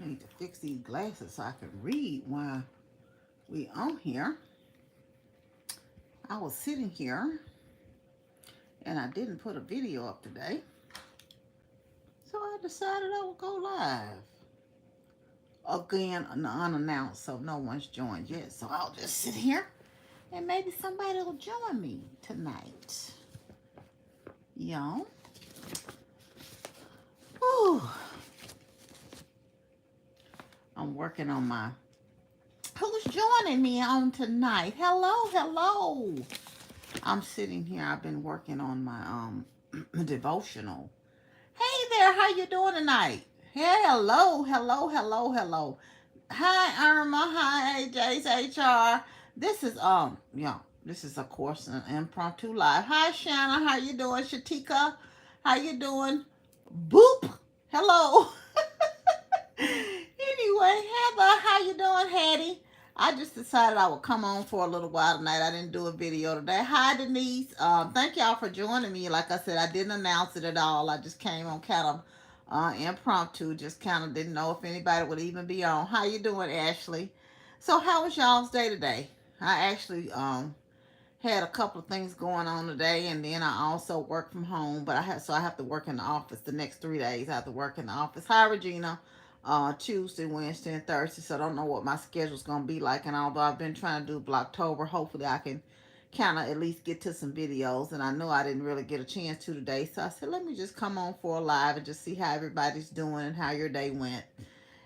I need to fix these glasses so I can read while we on here. I was sitting here and I didn't put a video up today. So I decided I would go live. Again, unannounced, so no one's joined yet. So I'll just sit here and maybe somebody will join me tonight. Y'all. Whew. I'm working on my... Who's joining me on tonight? Hello, hello. I'm sitting here. I've been working on my devotional. Hey there, how you doing tonight? Hello, hello, hello, hello. Hi Irma, hi AJ's HR. This is this is of course an impromptu live. Hi Shanna, how you doing? Shatika, how you doing? Boop. Hello. Anyway, Heather, how you doing, Hattie? I just decided I would come on for a little while tonight. I didn't do a video today. Hi, Denise. Thank y'all for joining me. Like I said, I didn't announce it at all. I just came on kind of impromptu. Just kind of didn't know if anybody would even be on. How you doing, Ashley? So, how was y'all's day today? I actually had a couple of things going on today, and then I also work from home. But I have to work in the office the next 3 days. I have to work in the office. Hi, Regina. Tuesday, Wednesday, and Thursday. So I don't know what my schedule's gonna be like. And although I've been trying to do VlogTober, hopefully I can kind of at least get to some videos. And I know I didn't really get a chance to today, so I said let me just come on for a live and just see how everybody's doing and how your day went.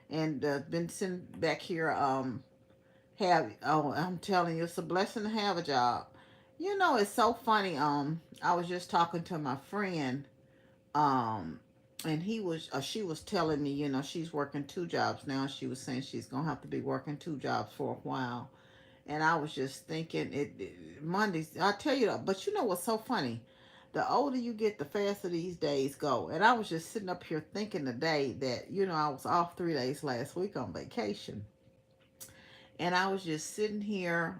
And been sitting back here. I'm telling you, it's a blessing to have a job. You know, it's so funny. I was just talking to my friend. Um, and she was telling me, you know, she's working two jobs now. She was saying she's gonna have to be working two jobs for a while. And I was just thinking, Mondays. I tell you, but you know what's so funny? The older you get, the faster these days go. And I was just sitting up here thinking today that, you know, I was off 3 days last week on vacation. And I was just sitting here,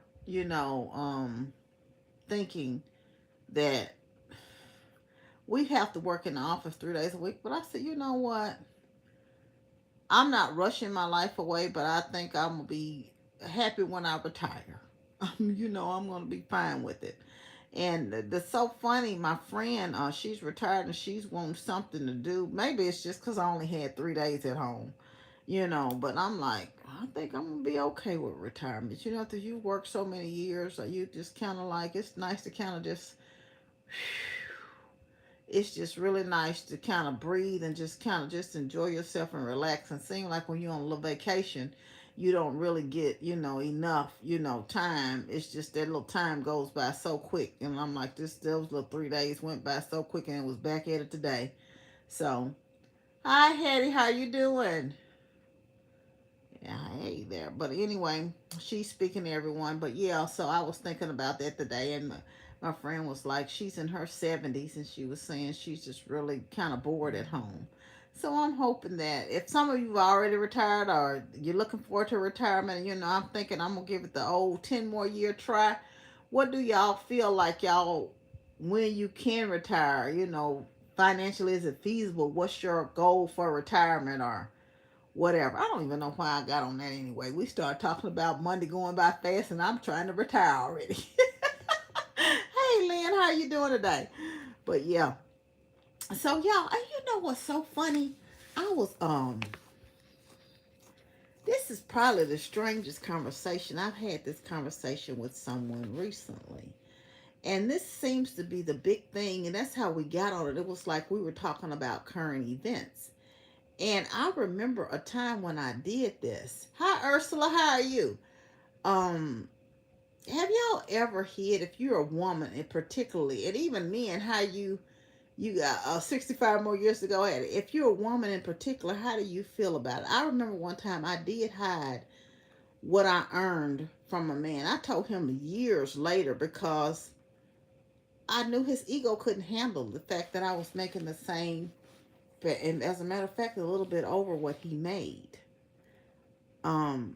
thinking that we have to work in the office 3 days a week. But I said, you know what? I'm not rushing my life away, but I think I'm going to be happy when I retire. I'm going to be fine with it. And that's so funny. My friend, she's retired and she's wanting something to do. Maybe it's just because I only had 3 days at home, but I'm like, I think I'm going to be okay with retirement. After you work so many years, you just kind of like, it's nice to kind of just, it's just really nice to kind of breathe and just kind of just enjoy yourself and relax. And seem like when you're on a little vacation, you don't really get, enough, time. It's just that little time goes by so quick. And I'm like, those little 3 days went by so quick and it was back at it today. So, hi, Hattie, how you doing? Yeah, hey there. But anyway, she's speaking to everyone. But yeah, so I was thinking about that today, and my friend was like, she's in her 70s, and she was saying she's just really kind of bored at home. So I'm hoping that if some of you have already retired or you're looking forward to retirement, I'm thinking I'm gonna give it the old 10 more year try. What do y'all feel like y'all when you can retire? Financially, is it feasible? What's your goal for retirement or whatever? I don't even know why I got on that anyway. We started talking about Monday going by fast, and I'm trying to retire already. Hey, Lynn, how you doing today? But yeah, so y'all, you know what's so funny? I was This is probably the strangest conversation. I've had this conversation with someone recently. And this seems to be the big thing, and that's how we got on it. It was like we were talking about current events. And I remember a time when I did this. Hi, Ursula. How are you? Um, have y'all ever hid, if you're a woman, and particularly, and even men, how you got 65 more years to go at it. If you're a woman in particular, how do you feel about it? I remember one time I did hide what I earned from a man. I told him years later because I knew his ego couldn't handle the fact that I was making the same, and as a matter of fact, a little bit over what he made. Um,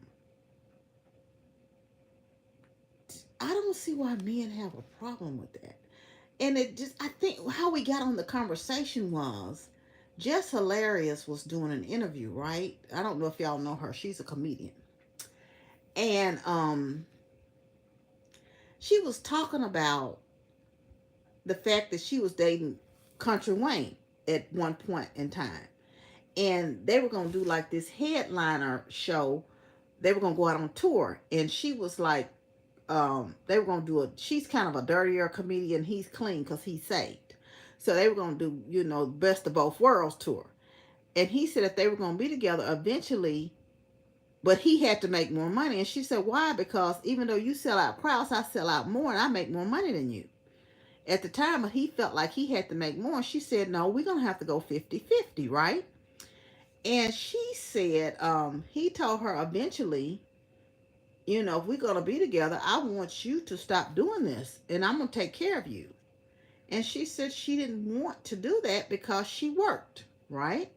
I don't see why men have a problem with that. And it just, I think how we got on the conversation was Jess Hilarious was doing an interview, right? I don't know if y'all know her. She's a comedian. And she was talking about the fact that she was dating Country Wayne at one point in time. And they were going to do like this headliner show. They were going to go out on tour. And she was like, they were going to do she's kind of a dirtier comedian. He's clean because he's saved. So they were going to do, Best of Both Worlds tour. And he said that they were going to be together eventually, but he had to make more money. And she said, why? Because even though you sell out crowds, I sell out more and I make more money than you. At the time, he felt like he had to make more. And she said, no, we're going to have to go 50-50, right? And she said, he told her eventually, if we're going to be together, I want you to stop doing this and I'm going to take care of you. And she said she didn't want to do that because she worked, right?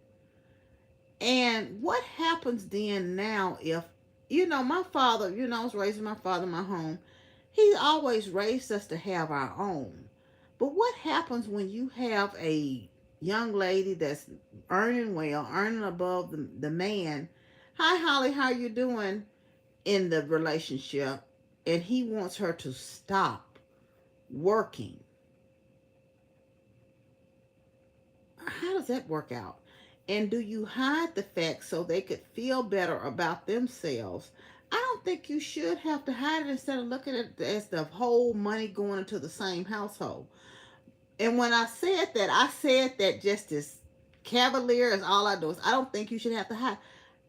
And what happens then now if, my father, I was raising my father in my home. He always raised us to have our own. But what happens when you have a young lady that's earning well, earning above the man? Hi, Holly, how you doing in the relationship? And he wants her to stop working. How does that work out? And do you hide the facts so they could feel better about themselves? I don't think you should have to hide it instead of looking at it as the whole money going into the same household. And when I said that just as cavalier as all I do is I don't think you should have to hide.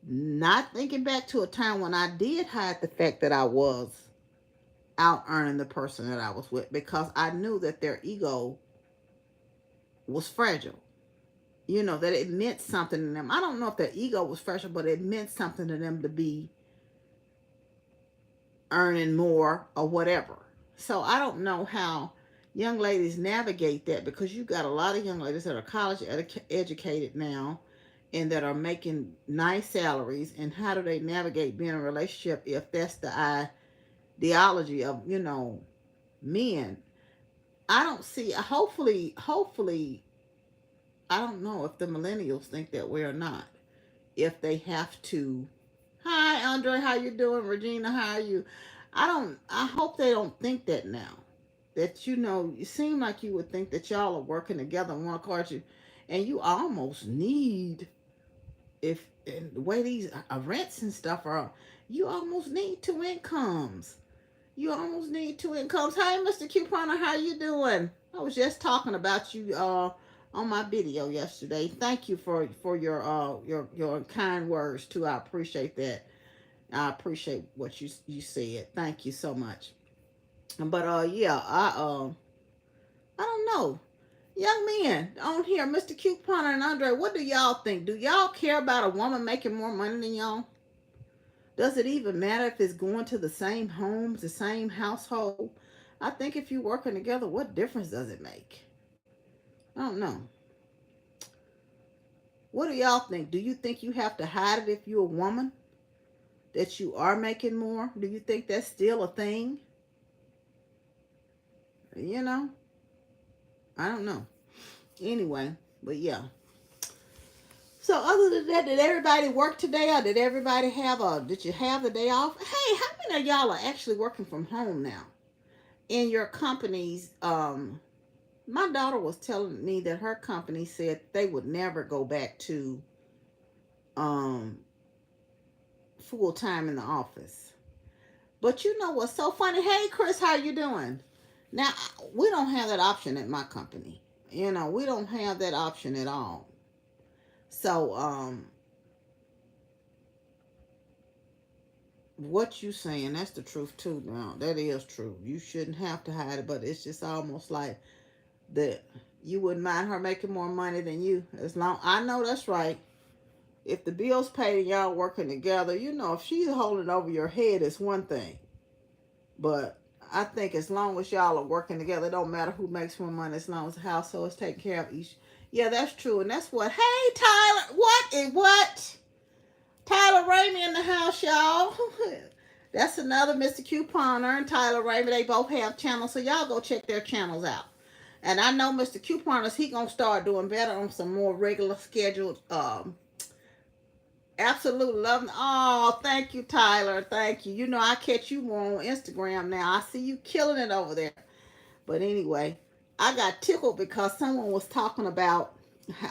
Not thinking back to a time when I did hide the fact that I was out earning the person that I was with because I knew that their ego was fragile. That it meant something to them. I don't know if their ego was fragile, but it meant something to them to be earning more or whatever. So I don't know how young ladies navigate that because you got a lot of young ladies that are college educated now and that are making nice salaries. And how do they navigate being in a relationship if that's the ideology of, men? I don't see, hopefully, I don't know if the millennials think that way or not. If they have to, hi Andre, how you doing? Regina, how are you? I hope they don't think that now. That you seem like you would think that y'all are working together in one accord, and you almost need, if and the way these rents and stuff are, you almost need two incomes. You almost need two incomes. Hi, Mr. Couponer, how you doing? I was just talking about you on my video yesterday. Thank you for your kind words too. I appreciate that. I appreciate what you said. Thank you so much. But yeah, I don't know. Young men on here, Mr. Couponer and Andre, what do y'all think? Do y'all care about a woman making more money than y'all? Does it even matter if it's going to the same homes, the same household? I think if you're working together, what difference does it make? I don't know. What do y'all think? Do you think you have to hide it if you're a woman? That you are making more? Do you think that's still a thing? I don't know. Anyway, but yeah. So other than that, did everybody work today or did everybody did you have the day off? Hey, how many of y'all are actually working from home now? In your companies, my daughter was telling me that her company said they would never go back to full time in the office. But you know what's so funny? Hey, Chris, how you doing? Now, we don't have that option at my company. We don't have that option at all. So, what you saying, that's the truth too now. That is true. You shouldn't have to hide it, but it's just almost like that you wouldn't mind her making more money than you. As long, I know that's right. If the bills paid and y'all working together, if she's holding over your head, it's one thing. But I think as long as y'all are working together, it don't matter who makes more money as long as the household is taking care of each. Yeah, that's true. And that's what, hey, Tyler, what? Tyler Ramey in the house, y'all. That's another Mr. Couponer and Tyler Ramey. They both have channels, so y'all go check their channels out. And I know Mr. Couponers, he gonna start doing better on some more regular scheduled. Absolute love. Oh, thank you, Tyler. Thank you. You know, I catch you more on Instagram now. I see you killing it over there. But anyway, I got tickled because someone was talking about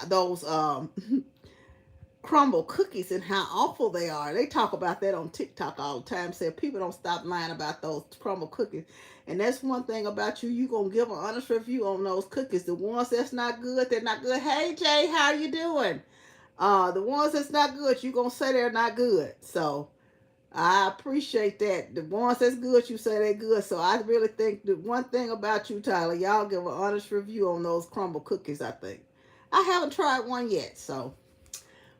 those crumble cookies and how awful they are. They talk about that on TikTok all the time. Say people don't stop lying about those crumble cookies. And that's one thing about you. You gonna give an honest review on those cookies. The ones that's not good, they're not good. Hey Jay, how you doing? The ones that's not good, you gonna say they're not good. So I appreciate that. The ones that's good, you say they're good. So I really think the one thing about you, Tyler, y'all give an honest review on those crumble cookies. I think I haven't tried one yet. So,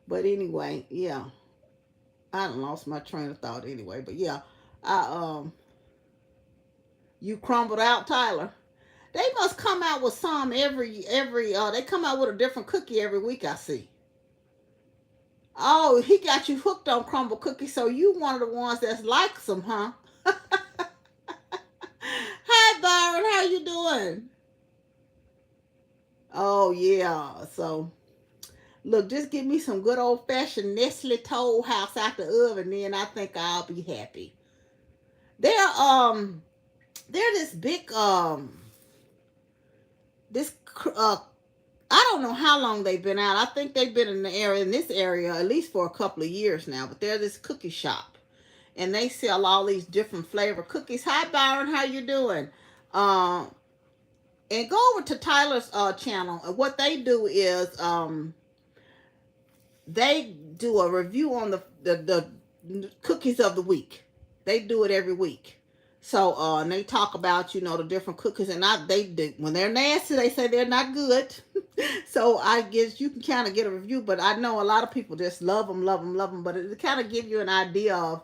but anyway, yeah, I done lost my train of thought anyway. But yeah, I you crumbled out, Tyler. They must come out with some every. They come out with a different cookie every week. I see. Oh, he got you hooked on crumble cookies, so you one of the ones that's likes them, huh? Hi, Byron. How you doing? Oh, yeah. So, look, just give me some good old-fashioned Nestle Toll House out the oven, then I think I'll be happy. They're this big, this, I don't know how long they've been out. I think they've been in this area, at least for a couple of years now. But they're this cookie shop, and they sell all these different flavor cookies. Hi, Byron, how you doing? And go over to Tyler's channel. And what they do is they do a review on the cookies of the week. They do it every week. So and they talk about the different cookies, and they when they're nasty, they say they're not good. So I guess you can kind of get a review, but I know a lot of people just love them, love them, love them. But it kind of give you an idea of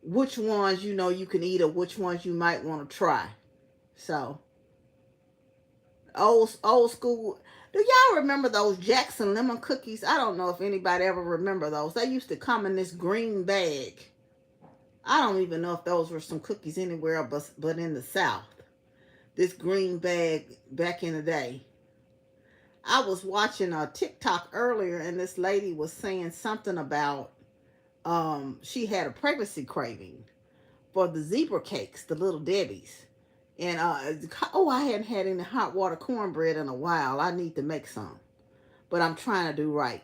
which ones you can eat or which ones you might want to try. So old school. Do y'all remember those Jackson lemon cookies? I don't know if anybody ever remember those. They used to come in this green bag. I don't even know if those were some cookies anywhere but in the South. This green bag back in the day. I was watching a TikTok earlier, and this lady was saying something about she had a pregnancy craving for the zebra cakes, the Little Debbie's. And I hadn't had any hot water cornbread in a while. I need to make some, but I'm trying to do right.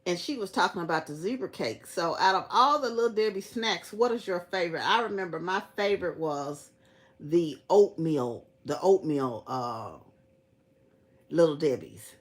And she was talking about the zebra cake. So out of all the Little Debbie snacks, what is your favorite? I remember my favorite was the oatmeal Little Debbie's.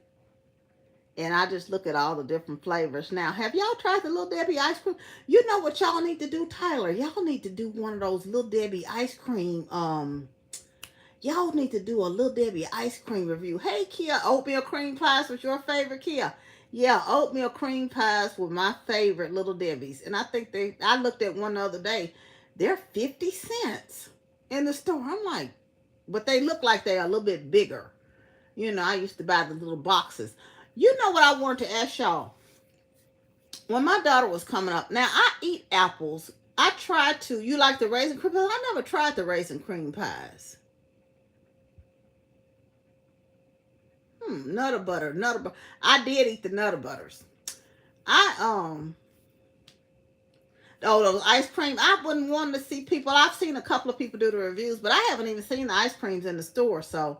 And I just look at all the different flavors. Now, have y'all tried the Little Debbie ice cream? You know what y'all need to do, Tyler? Y'all need to do one of those Little Debbie ice cream. Y'all need to do a Little Debbie ice cream review. Hey, Kia, oatmeal cream pies was your favorite, Kia? Yeah, oatmeal cream pies were my favorite Little Debbie's. And I think I looked at one the other day. They're 50 cents in the store. I'm like, but they look like they're a little bit bigger. I used to buy the little boxes. You know what I wanted to ask y'all? When my daughter was coming up, now I eat apples. I tried to. You like the raisin cream pies? I never tried the raisin cream pies. Nutter butter. I did eat the Nutter Butters. Oh, those ice cream. I wouldn't want to see people. I've seen a couple of people do the reviews, but I haven't even seen the ice creams in the store. So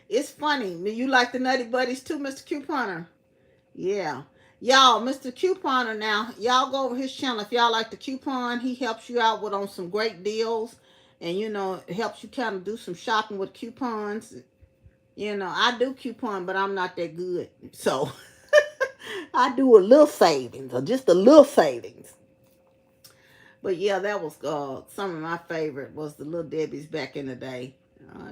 it's funny. You like the Nutty Buddies too, Mr. Couponer? Yeah. Y'all, Mr. Couponer now, y'all go over his channel. If y'all like the coupon, he helps you out on some great deals. And, it helps you kind of do some shopping with coupons. I do coupon, but I'm not that good. So I do a little savings, or just a little savings. But yeah, that was some of my favorite was the Little Debbie's back in the day.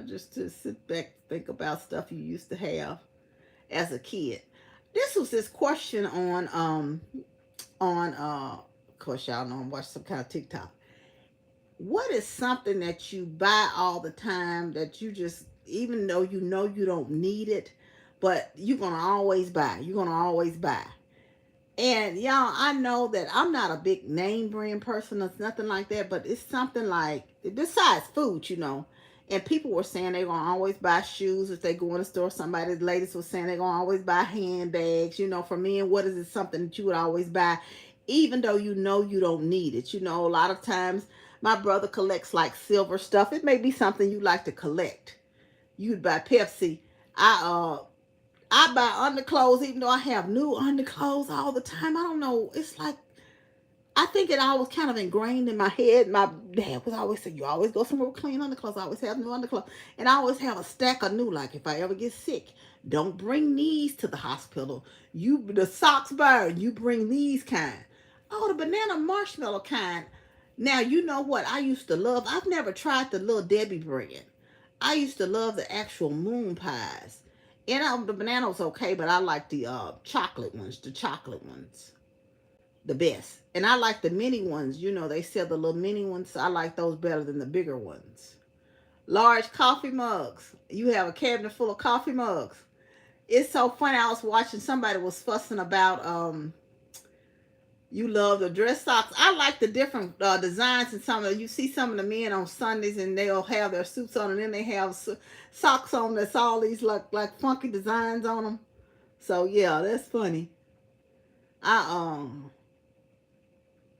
Just to sit back, think about stuff you used to have as a kid. This was this question on of course y'all know I'm watching some kind of TikTok. What is something that you buy all the time that you just, even though you don't need it, but you're going to always buy. You're going to always buy. And y'all, I know that I'm not a big name brand person or nothing like that, but it's something like, besides food, And people were saying they're gonna always buy shoes if they go in the store. Somebody, the ladies was saying they're gonna always buy handbags. You know, for men, what is it something that you would always buy, even though you know you don't need it? You know, a lot of times my brother collects like silver stuff. It may be something you like to collect. You'd buy Pepsi. I buy underclothes even though I have new underclothes all the time. I don't know. It's like I think it always kind of ingrained in my head. My dad was always saying, "You always go somewhere with clean underclothes. I always have new underclothes, and I always have a stack of new. Like if I ever get sick, don't bring these to the hospital. You the socks burn. You bring these kind. Oh, the banana marshmallow kind. Now you know what I used to love. I've never tried the little Debbie brand. I used to love the actual moon pies. And the banana was okay, but I like the chocolate ones. The chocolate ones the best. And I like the mini ones. You know, they sell the little mini ones. I like those better than the bigger ones. Large coffee mugs. You have a cabinet full of coffee mugs. It's so funny. I was watching somebody was fussing about you love the dress socks. I like the different designs and some of you see some of the men on Sundays and they'll have their suits on and then they have socks on that's all these like funky designs on them. So yeah, that's funny. I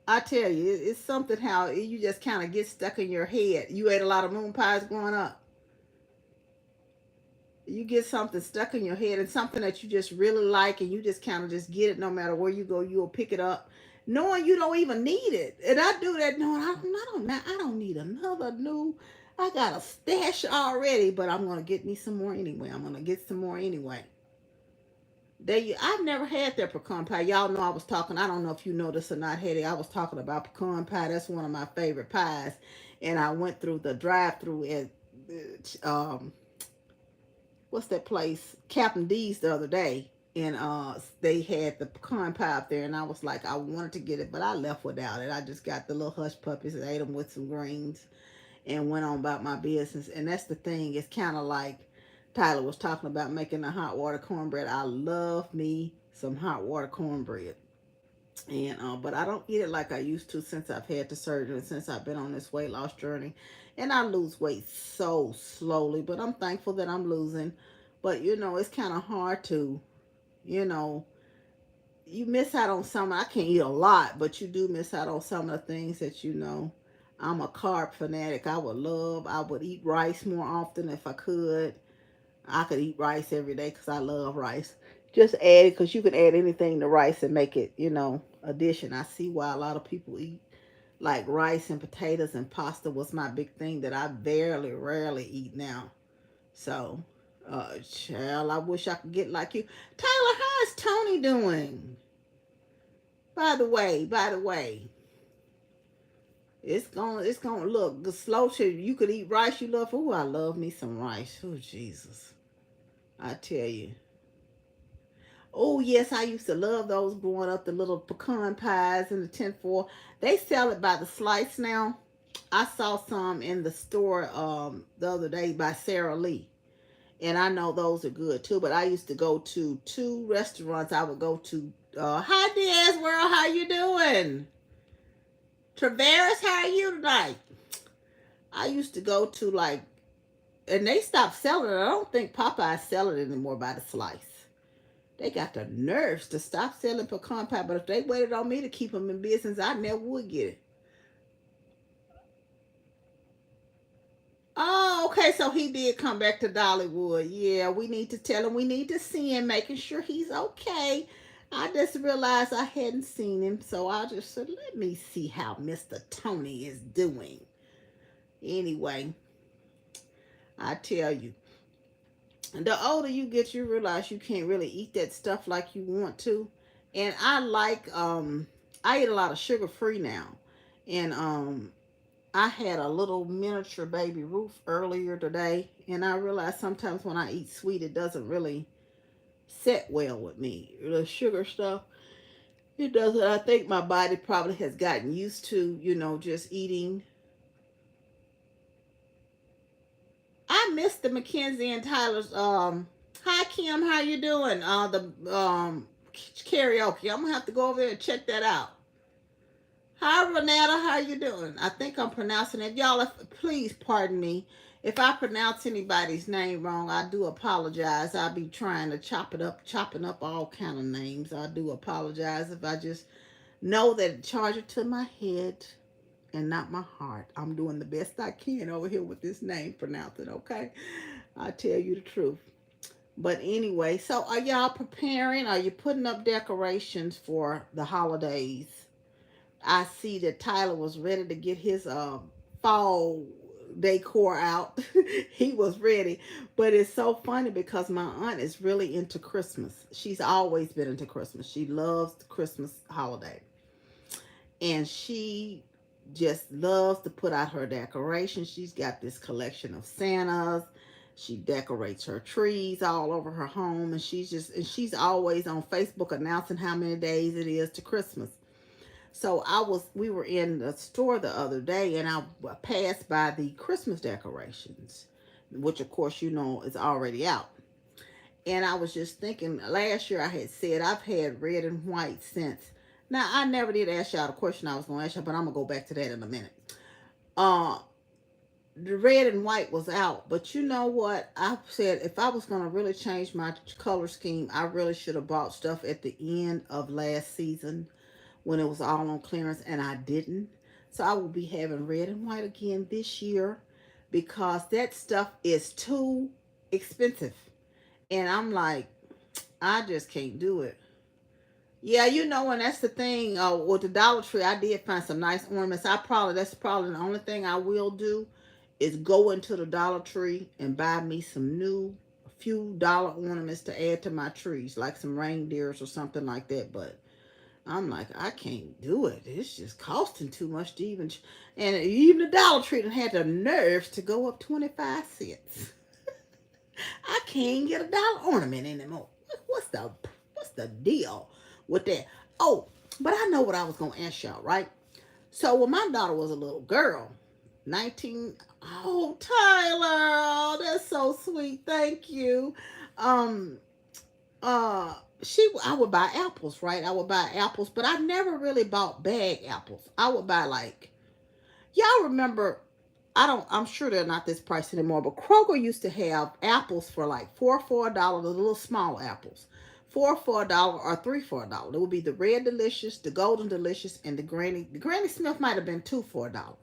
I tell you, it's something how you just kind of get stuck in your head. You ate a lot of moon pies growing up. You get something stuck in your head and something that you just really like and you just kind of just get it no matter where you go, you'll pick it up knowing you don't even need it. And I do that knowing I don't need another new. I got a stash already, but I'm going to get me some more anyway. I'm going to get some more anyway. I've never had their pecan pie. Y'all know I was talking. I don't know if you know this or not, Hetty. I was talking about pecan pie. That's one of my favorite pies. And I went through the drive-through at what's that place? Captain D's the other day, and they had the pecan pie up there, and I was like, I wanted to get it, but I left without it. I just got the little hush puppies and ate them with some greens, and went on about my business. And that's the thing. It's kind of like Tyler was talking about making a hot water cornbread. I love me some hot water cornbread. And but I don't eat it like I used to since I've had the surgery and since I've been on this weight loss journey. And I lose weight so slowly, but I'm thankful that I'm losing. But you know, it's kind of hard to, you know, you miss out on some. I can't eat a lot, but you do miss out on some of the things that you know. I'm a carb fanatic. I would eat rice more often if I could. I could eat rice every day because I love rice. Just add it because you can add anything to rice and make it, you know, addition. I see why a lot of people eat like rice and potatoes and pasta was my big thing that I rarely eat now. So, child, I wish I could get like you. Tyler, how is Tony doing? By the way, it's gonna look the slow to you could eat rice you love. Oh, I love me some rice. Oh, Jesus. I tell you. Oh, yes, I used to love those growing up, the little pecan pies in the tinfoil. They sell it by the slice now. I saw some in the store the other day by Sarah Lee. And I know those are good too. But I used to go to two restaurants. I would go to, hi Diaz World, how you doing? Traveris, how are you tonight? I used to go to like, and they stopped selling it. I don't think Popeyes sell it anymore by the slice. They got the nerves to stop selling pecan pie, but if they waited on me to keep them in business, I never would get it. Oh, okay, so he did come back to Dollywood. Yeah, we need to tell him we need to see him, making sure he's okay. I just realized I hadn't seen him, so I just said, let me see how Mr. Tony is doing. Anyway, I tell you, the older you get, you realize you can't really eat that stuff like you want to. And I eat a lot of sugar free now. And I had a little miniature baby Ruth earlier today, and I realized sometimes when I eat sweet, it doesn't really set well with me. The sugar stuff, it doesn't. I think my body probably has gotten used to, you know, just eating. I missed the Mackenzie and Tyler's. Hi Kim, how you doing? The karaoke. I'm gonna have to go over there and check that out. Hi Renata, how you doing? I think I'm pronouncing it. Y'all, please pardon me If I pronounce anybody's name wrong, I do apologize. I be trying to chopping up all kind of names. I do apologize if I just know that charge it to my head and not my heart. I'm doing the best I can over here with this name pronouncing, okay? I tell you the truth. But anyway, so are y'all preparing? Are you putting up decorations for the holidays? I see that Tyler was ready to get his fall decor out. He was ready. But it's so funny because my aunt is really into Christmas. She's always been into Christmas. She loves the Christmas holiday. And she just loves to put out her decorations. She's got this collection of Santas. She decorates her trees all over her home, and she's always on Facebook announcing how many days it is to Christmas. So we were in the store the other day, and I passed by the Christmas decorations, which of course is already out. And I was just thinking, last year I had said I've had red and white since. Now I never did ask y'all the question I was going to ask y'all, but I'm gonna go back to that in a minute. The red and white was out, but you know what? I said if I was gonna really change my color scheme, I really should have bought stuff at the end of last season when it was all on clearance, and I didn't. So I will be having red and white again this year because that stuff is too expensive. And I'm like, I just can't do it. Yeah, and that's the thing. With the Dollar Tree, I did find some nice ornaments. That's probably the only thing I will do is go into the Dollar Tree and buy me some new few dollar ornaments to add to my trees, like some reindeers or something like that. But I'm like, I can't do it. It's just costing too much to and even the Dollar Tree had the nerves to go up 25 cents. I can't get a dollar ornament anymore. What's the deal with that? Oh, but I know what I was gonna ask y'all, right? So when my daughter was a little girl, 19, oh Tyler, oh that's so sweet, thank you. Um, I would buy apples, right? I would buy apples, but I never really bought bag apples. I would buy y'all remember, I'm sure they're not this price anymore, but Kroger used to have apples for like $4 for $1, the little small apples. 4 for $1 or 3 for $1. It would be the Red Delicious, the Golden Delicious, and the Granny Smith might have been 2 for $1.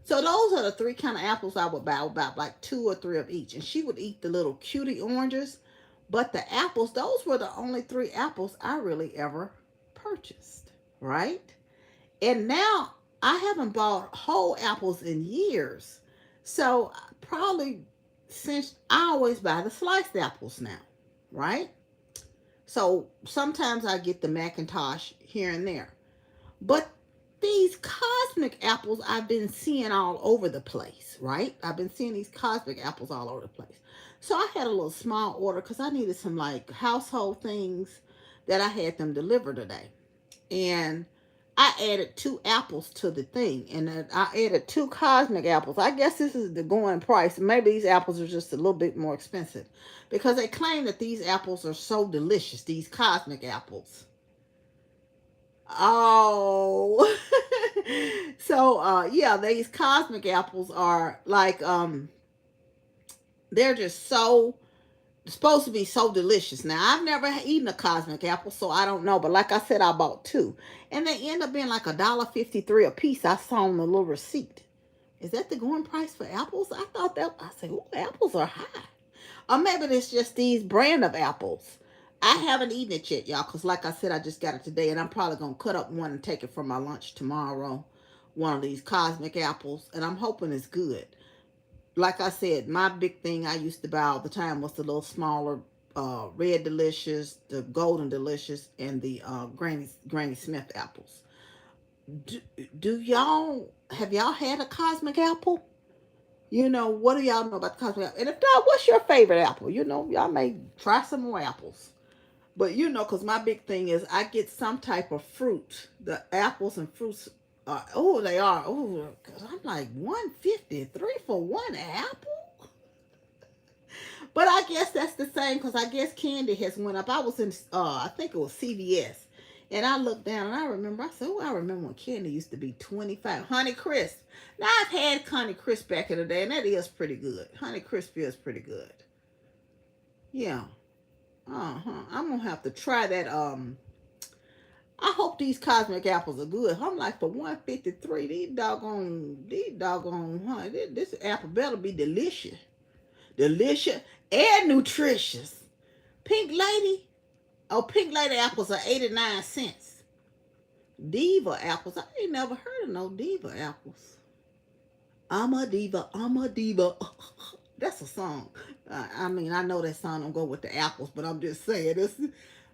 So those are the three kind of apples I would buy. I would buy like 2 or 3 of each. And she would eat the little cutie oranges. But the apples, those were the only 3 apples I really ever purchased, right? And now I haven't bought whole apples in years. So probably since I always buy the sliced apples now, right? So sometimes I get the Macintosh here and there. But these cosmic apples I've been seeing all over the place, right? I've been seeing these cosmic apples all over the place. So I had a little small order because I needed some like household things that I had them deliver today. And I added 2 apples to the thing, and I added 2 cosmic apples. I guess this is the going price. Maybe these apples are just a little bit more expensive because they claim that these apples are so delicious, these cosmic apples. Oh, so yeah, these cosmic apples are like they're just so supposed to be so delicious. Now I've never eaten a cosmic apple, so I don't know. But like I said, I bought 2, and they end up being like $1.53 a piece. I saw on the little receipt. Is that the going price for apples? I thought that. I said, oh, apples are high. Or maybe it's just these brand of apples. I haven't eaten it yet, y'all, because like I said, I just got it today, and I'm probably going to cut up one and take it for my lunch tomorrow. One of these cosmic apples, and I'm hoping it's good. Like I said, my big thing I used to buy all the time was the little smaller Red Delicious, the Golden Delicious, and the Granny Smith apples. Have y'all had a cosmic apple? What do y'all know about the cosmic apple? And if not, what's your favorite apple? Y'all may try some more apples. But because my big thing is I get some type of fruit. The apples and fruits they are. Oh, because I'm like 153 for 1 apple. But I guess that's the same because I guess candy has went up. I was in, I think it was CVS, And I looked down and I remember, I said, oh, I remember when candy used to be 25. Honey Crisp. Now, I've had Honey Crisp back in the day, and that is pretty good. Honey Crisp is pretty good. Yeah. Uh-huh. I'm going to have to try that. I hope these cosmic apples are good. I'm like, for 153, these doggone, honey, this apple better be delicious. Delicious and nutritious. Pink Lady. Oh, Pink Lady apples are 89 cents. Diva apples. I ain't never heard of no Diva apples. I'm a diva. I'm a diva. That's a song. I mean, I know that song don't go with the apples, but I'm just saying this.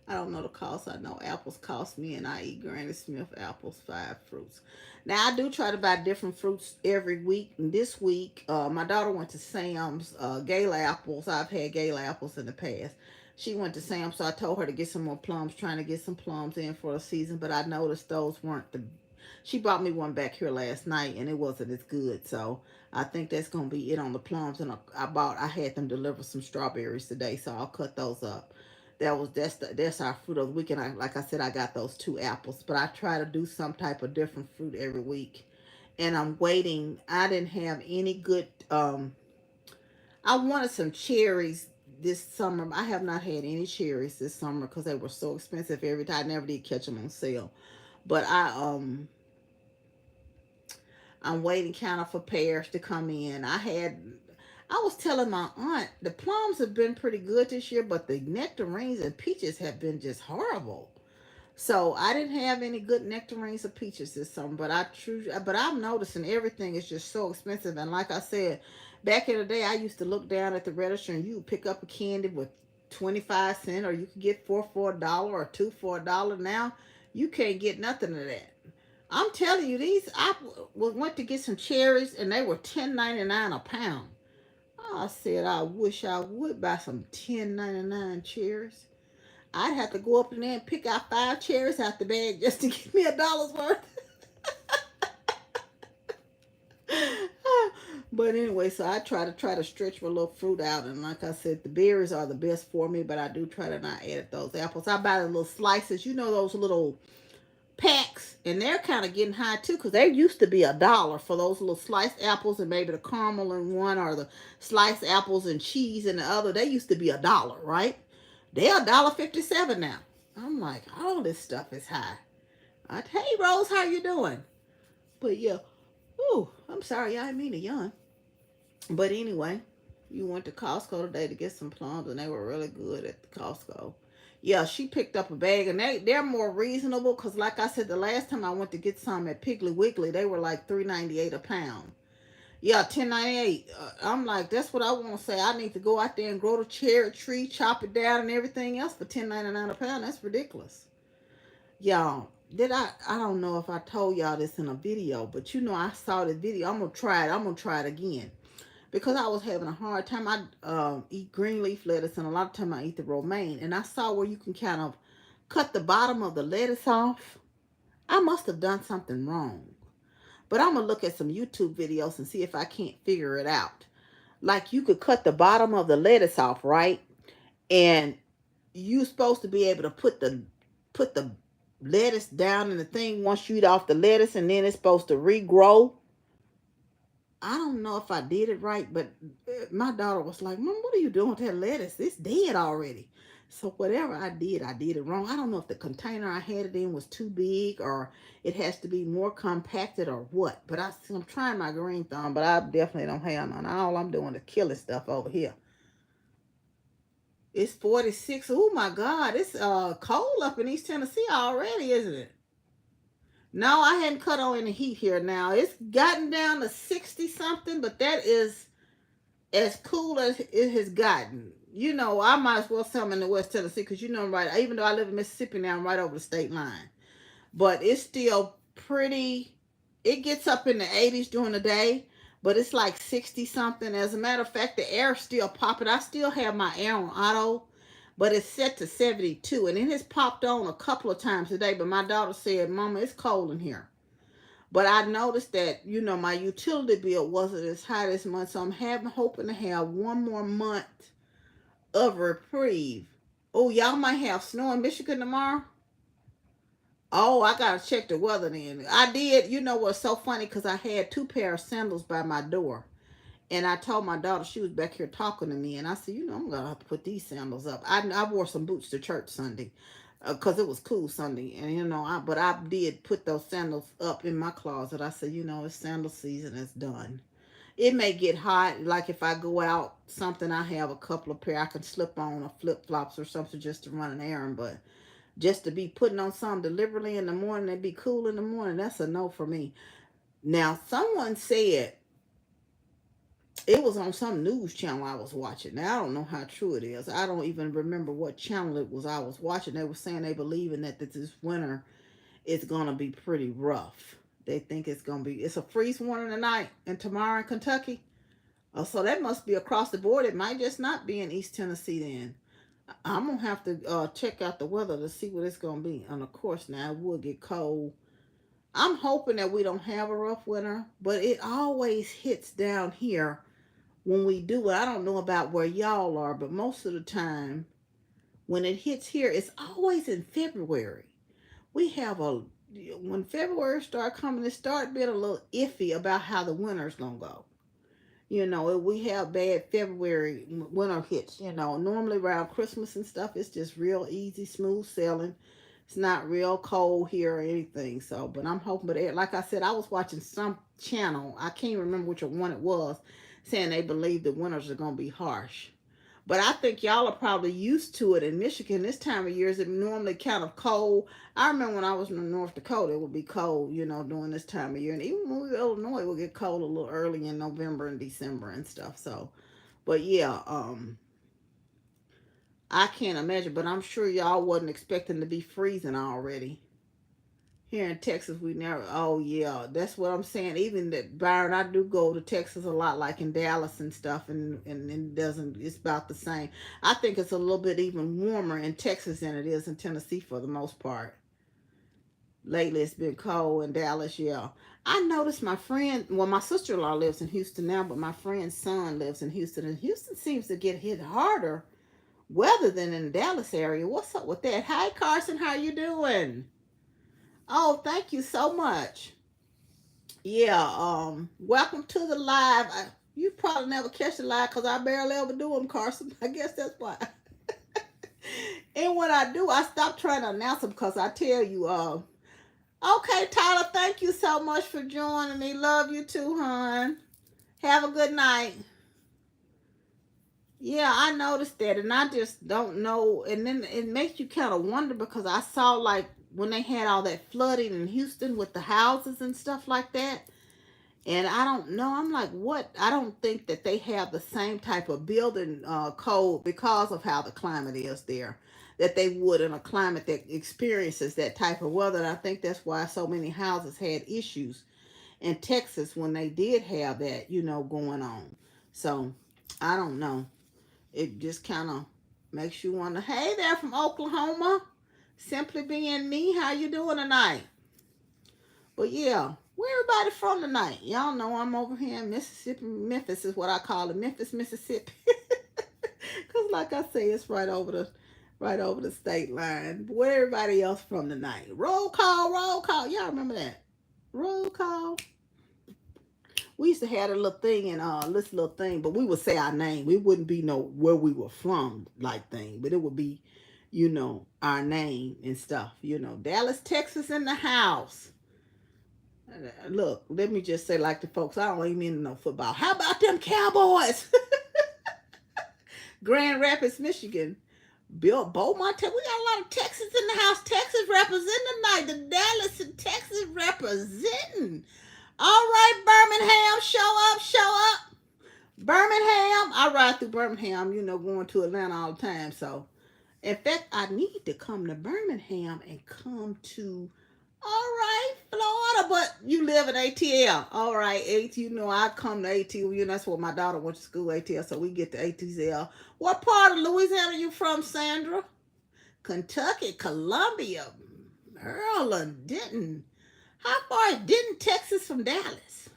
I don't know the cost. I know apples cost me, and I eat Granny Smith apples, 5 fruits. Now I do try to buy different fruits every week. And this week, my daughter went to Sam's. Gala apples. I've had Gala apples in the past. She went to Sam's, so I told her to get some more plums. Trying to get some plums in for a season, but I noticed those weren't the. She brought me one back here last night, and it wasn't as good. So I think that's gonna be it on the plums. And I had them deliver some strawberries today, so I'll cut those up. That's our fruit of the week. And like I said, I got those 2 apples, but I try to do some type of different fruit every week. And I'm waiting. I didn't have any good. I wanted some cherries this summer. I have not had any cherries this summer because they were so expensive every time. I never did catch them on sale. But I'm waiting kind of for pears to come in. I was telling my aunt the plums have been pretty good this year, but the nectarines and peaches have been just horrible. So I didn't have any good nectarines or peaches this summer, but I'm noticing everything is just so expensive. And like I said, back in the day, I used to look down at the register and you would pick up a candy with 25 cents, or you could get 4 for $1 or 2 for $1. Now you can't get nothing of that. I'm telling you, I went to get some cherries and they were 10.99 a pound. I said I wish I would buy some 10.99 cherries. I'd have to go up in there and pick out 5 cherries out the bag just to get me $1 worth. But anyway, so I try to stretch my little fruit out, and like I said, the berries are the best for me. But I do try to not add those apples. I buy the little slices, those little packs, and they're kind of getting high too, because they used to be $1 for those little sliced apples, and maybe the caramel in one, or the sliced apples and cheese in the other. They used to be $1, right? They're $1.57 now. I'm like, all this stuff is high. Hey Rose, how you doing? But yeah, ooh, I'm sorry, I didn't mean to yawn. But anyway, you went to Costco today to get some plums, and they were really good at the Costco. Yeah, she picked up a bag, and they're more reasonable, because like I said, the last time I went to get some at Piggly Wiggly, they were like $3.98 a pound. Yeah, 10.98. I'm like, that's what I want to say. I need to go out there and grow the cherry tree, chop it down, and everything else for 10.99 a pound. That's ridiculous. Y'all, I don't know if I told y'all this in a video, but I saw the video. I'm gonna try it. I'm gonna try it again, because I was having a hard time. I eat green leaf lettuce, and a lot of time I eat the romaine. And I saw where you can kind of cut the bottom of the lettuce off. I must have done something wrong. But I'm going to look at some YouTube videos and see if I can't figure it out. Like, you could cut the bottom of the lettuce off, right? And you're supposed to be able to put the lettuce down in the thing once you eat off the lettuce, and then it's supposed to regrow. I don't know if I did it right, but my daughter was like, Mom, what are you doing with that lettuce? It's dead already. So whatever I did it wrong. I don't know if the container I had it in was too big, or it has to be more compacted, or what. But I'm trying my green thumb, but I definitely don't have none. All I'm doing is killing stuff over here. It's 46. Oh my God, it's cold up in East Tennessee already, isn't it? No, I hadn't cut on any heat here now. It's gotten down to 60 something, but that is as cool as it has gotten. I might as well say I'm in the West Tennessee, because right, even though I live in Mississippi now, I'm right over the state line. But it's still pretty, it gets up in the 80s during the day, but it's like 60 something. As a matter of fact, the air's still popping. I still have my air on auto, but it's set to 72, and it has popped on a couple of times today. But my daughter said, Mama, it's cold in here. But I noticed that, my utility bill wasn't as high this month, so I'm hoping to have one more month of reprieve. Oh, y'all might have snow in Michigan tomorrow? Oh, I gotta check the weather then. I did. You know what's so funny? Because I had two pair of sandals by my door. And I told my daughter, she was back here talking to me, and I said, I'm gonna have to put these sandals up. I wore some boots to church Sunday, cause it was cool Sunday, and but I did put those sandals up in my closet. I said, it's sandal season. It's done. It may get hot, like if I go out, something I have a couple of pair I can slip on, or flip flops or something just to run an errand, but just to be putting on something deliberately in the morning and be cool in the morning, that's a no for me. Now, someone said it was on some news channel I was watching. Now, I don't know how true it is. I don't even remember what channel it was I was watching. They were saying they believing that this winter is going to be pretty rough. They think it's a freeze warning tonight and tomorrow in Kentucky. Oh, so that must be across the board. It might just not be in East Tennessee then. I'm going to have to check out the weather to see what it's going to be. And of course, now it will get cold. I'm hoping that we don't have a rough winter, but it always hits down here when we do it. I don't know about where y'all are, but most of the time when it hits here, it's always in February. We have when February start coming, it start being a little iffy about how the winter's gonna go. We have bad February winter hits. Normally around Christmas and stuff, it's just real easy, smooth sailing. It's not real cold here or anything. So, but I'm hoping. But like I said, I was watching some channel. I can't remember which one it was, saying they believe the winters are gonna be harsh. But I think y'all are probably used to it in Michigan. This time of year is normally kind of cold. I remember when I was in North Dakota, it would be cold, during this time of year. And even when we were in Illinois, it would get cold a little early in November and December and stuff. So, but yeah, I can't imagine. But I'm sure y'all wasn't expecting to be freezing already. Here in Texas, we never. Oh yeah, that's what I'm saying. Even that, Byron, I do go to Texas a lot, like in Dallas and stuff, and it doesn't. It's about the same. I think it's a little bit even warmer in Texas than it is in Tennessee for the most part. Lately, it's been cold in Dallas. Yeah, I noticed my friend. Well, my sister-in-law lives in Houston now, but my friend's son lives in Houston, and Houston seems to get hit harder weather than in the Dallas area. What's up with that? Hi, Carson. How you doing? Oh, thank you so much. Yeah, welcome to the live. You probably never catch the live because I barely ever do them, Carson. I guess that's why. And when I do, I stop trying to announce them because I tell you, okay, Tyler, thank you so much for joining me. Love you too, hon. Have a good night. Yeah, I noticed that, and I just don't know. And then it makes you kind of wonder because I saw like when they had all that flooding in Houston with the houses and stuff like that. And I don't know. I'm like, what? I don't think that they have the same type of building code because of how the climate is there that they would in a climate that experiences that type of weather. And I think that's why so many houses had issues in Texas when they did have that, going on. So I don't know. It just kind of makes you wonder. Hey there from Oklahoma. Simply being me. How you doing tonight? But yeah, where everybody from tonight? Y'all know I'm over here in Mississippi. Memphis is what I call it. Memphis, Mississippi. Cause like I say, it's right over the state line. But where everybody else from tonight? Roll call, roll call. Y'all remember that? Roll call. We used to have a little thing and this little thing, but we would say our name. We wouldn't be where we were from like thing, but it would be, our name and stuff. Dallas, Texas in the house. Look, let me just say like the folks, I don't even mean no football. How about them Cowboys? Grand Rapids, Michigan. Bill Beaumont. We got a lot of Texas in the house. Texas representing tonight. The Dallas and Texas representing. All right, Birmingham, show up, show up. Birmingham. I ride through Birmingham, going to Atlanta all the time. So, in fact, I need to come to Birmingham and come to, all right, Florida, but you live in ATL. All right, I come to ATL. That's where my daughter went to school, ATL, so we get to ATL. What part of Louisiana are you from, Sandra? Kentucky, Columbia, Maryland, Denton. How far is Denton, Texas from Dallas?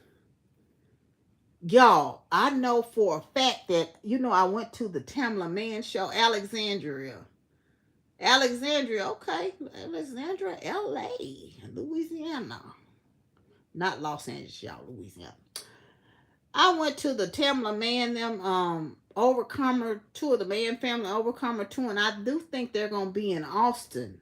Y'all, I know for a fact that, I went to the Tamla Man show, Alexandria. Alexandria, okay. Alexandria, LA, Louisiana. Not Los Angeles, y'all, Louisiana. I went to the Tamla Man them Overcomer tour, the Man Family Overcomer tour, and I do think they're gonna be in Austin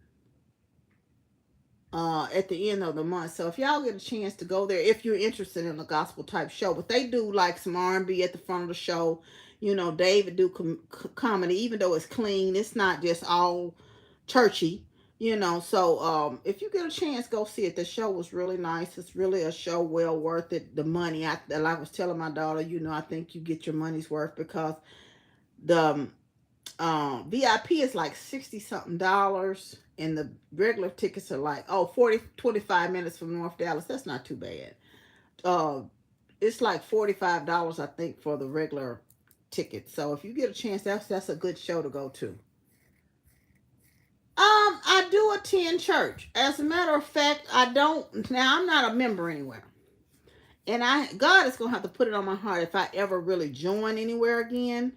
at the end of the month. So if y'all get a chance to go there, if you're interested in a gospel type show, but they do like some R&B at the front of the show. You know, David do comedy, even though it's clean. It's not just all churchy. You know, so if you get a chance, go see it. The show was really nice. It's really a show well worth it. The money, like I was telling my daughter, you know, I think you get your money's worth because the VIP is like 60 something dollars, and the regular tickets are like 25 minutes from North Dallas. That's not too bad. Uh, it's like $45, I think, for the regular ticket. So if you get a chance, that's a good show to go to. I do attend church. As a matter of fact, I don't now. I'm not a member anywhere, and God is gonna have to put it on my heart if I ever really join anywhere again.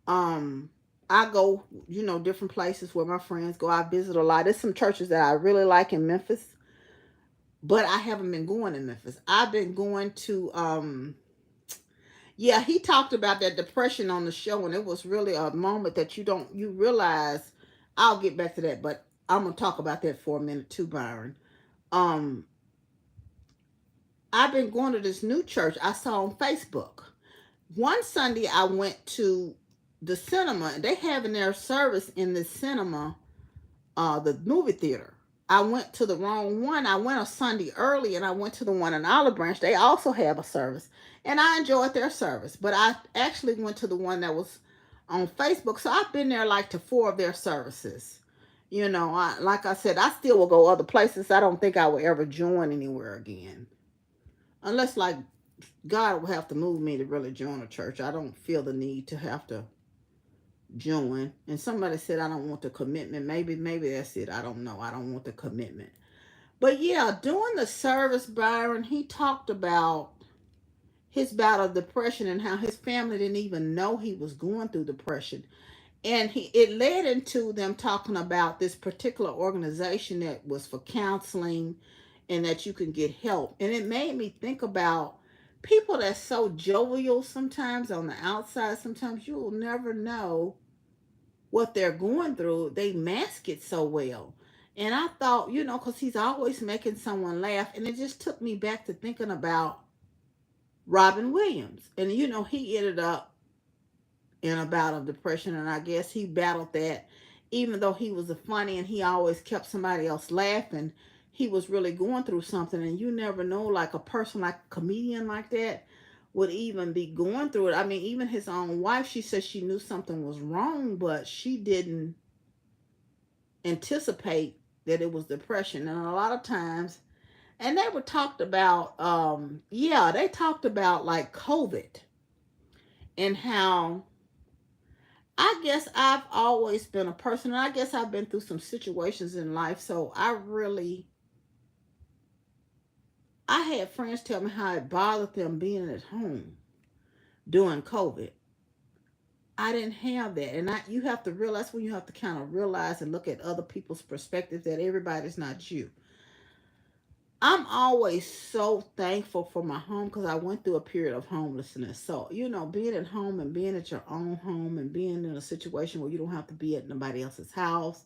Um, I go, you know, different places where my friends go. I visit a lot. There's some churches that I really like in Memphis, but I haven't been going in Memphis. I've been going to yeah, he talked about that depression on the show, and it was really a moment that you realize. I'll get back to that, but I'm gonna talk about that for a minute too, Byron. Um, I've been going to this new church I saw on Facebook. One Sunday I went to the cinema, and they having their service in the cinema, the movie theater. I went to the wrong one. I went a Sunday early, and I went to the one in Olive Branch. They also have a service, and I enjoyed their service. But I actually went to the one that was on Facebook, so I've been there like to four of their services. You know, like I said, I still will go other places. I don't think I will ever join anywhere again, unless like God will have to move me to really join a church. I don't feel the need to have to join. And somebody said I don't want the commitment. Maybe that's it. I don't know. I don't want the commitment. But yeah, during the service, Byron, he talked about his bout of depression and how his family didn't even know he was going through depression. And it led into them talking about this particular organization that was for counseling and that you can get help. And it made me think about people that's so jovial sometimes on the outside. Sometimes you'll never know what they're going through. They mask it so well. And I thought, you know, because he's always making someone laugh. And it just took me back to thinking about Robin Williams. And, you know, he ended up in a bout of depression. And I guess he battled that. Even though he was a funny and he always kept somebody else laughing, he was really going through something. And you never know, like a person, like a comedian like that, would even be going through it. I mean, even his own wife, she said she knew something was wrong, but she didn't anticipate that it was depression. And a lot of times, and they were talked about, yeah, they talked about like COVID and how I guess I've always been a person, and I guess I've been through some situations in life. So I had friends tell me how it bothered them being at home during COVID. I didn't have that. And you have to realize when you have to kind of realize and look at other people's perspective that everybody's not you. I'm always so thankful for my home because I went through a period of homelessness. So, you know, being at home and being at your own home and being in a situation where you don't have to be at nobody else's house,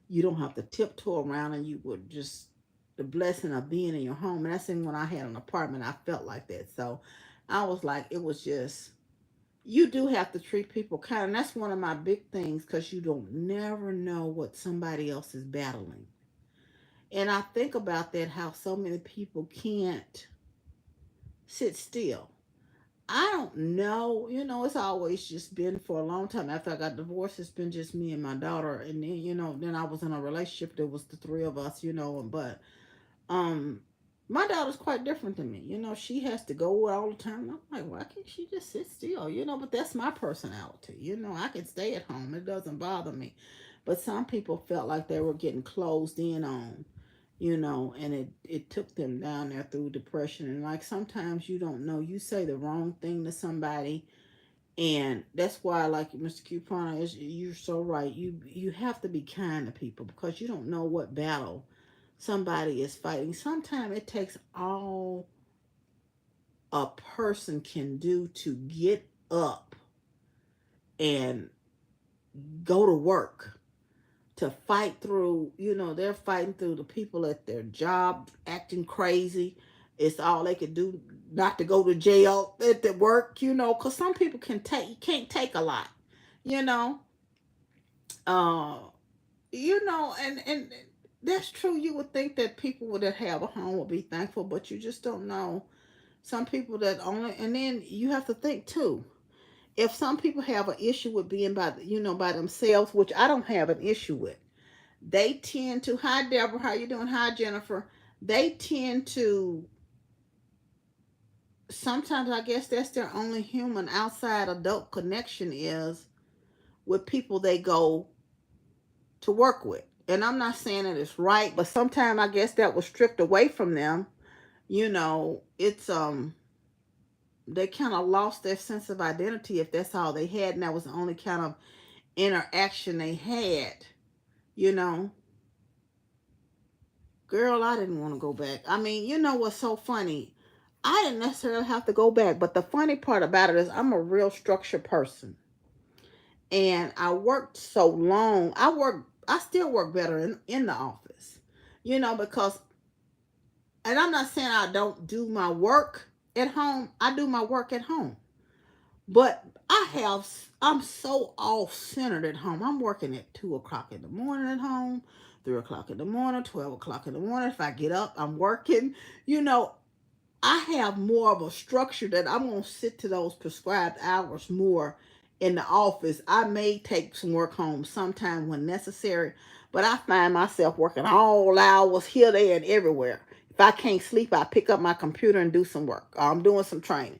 you don't have to tiptoe around, and you would just, the blessing of being in your home. And that's when I had an apartment, I felt like that. So I was like, it was just, you do have to treat people kind. And that's one of my big things because you don't never know what somebody else is battling. And I think about that, how so many people can't sit still. I don't know. You know, it's always just been for a long time. After I got divorced, it's been just me and my daughter. And then, you know, then I was in a relationship that was the three of us, you know, but um my daughter's quite different than me. You know, she has to go all the time. I'm like, why can't she just sit still? You know, but that's my personality. You know, I can stay at home. It doesn't bother me. But some people felt like they were getting closed in on, you know, and it took them down there through depression. And like sometimes you don't know, you say the wrong thing to somebody And that's why, like Mr. Cupona, is you're so right. You have to be kind to people because you don't know what battle somebody is fighting. Sometimes it takes all a person can do to get up and go to work, to fight through, they're fighting through the people at their job acting crazy. It's all they could do not to go to jail at the work, because some people you can't take a lot, you know. Uh, and that's true. You would think that people that have a home would be thankful, but you just don't know. Some people that only, and then you have to think too. If some people have an issue with being by themselves, which I don't have an issue with, they tend to, hi Deborah, how you doing? Hi Jennifer. They tend to, sometimes I guess that's their only human outside adult connection is with people they go to work with. And I'm not saying that it's right, but sometimes I guess that was stripped away from them. It's they kind of lost their sense of identity if that's all they had, and that was the only kind of interaction they had. You know, girl, I didn't want to go back. I mean, you know what's so funny? I didn't necessarily have to go back, but the funny part about it is I'm a real structured person. And I worked so long. I still work better in the office. Because, and I'm not saying I don't do my work at home. I do my work at home. But I'm so off centered at home. I'm working at 2 o'clock in the morning at home, 3 o'clock in the morning, 12 o'clock in the morning. If I get up, I'm working. You know, I have more of a structure that I'm going to sit to those prescribed hours more in the office. I may take some work home sometime when necessary, but I find myself working all hours here, there, and everywhere. If I can't sleep, I pick up my computer and do some work. Or I'm doing some training.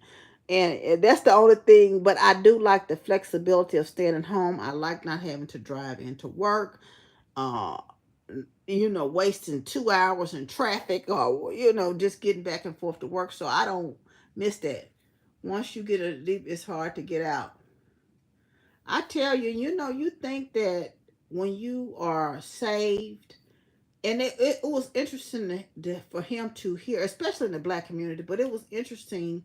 And that's the only thing, but I do like the flexibility of staying at home. I like not having to drive into work. Uh, wasting 2 hours in traffic or, just getting back and forth to work. So I don't miss that. Once you get a deep, it's hard to get out. I tell you, you think that when you are saved, and it was interesting for him to hear, especially in the black community, but it was interesting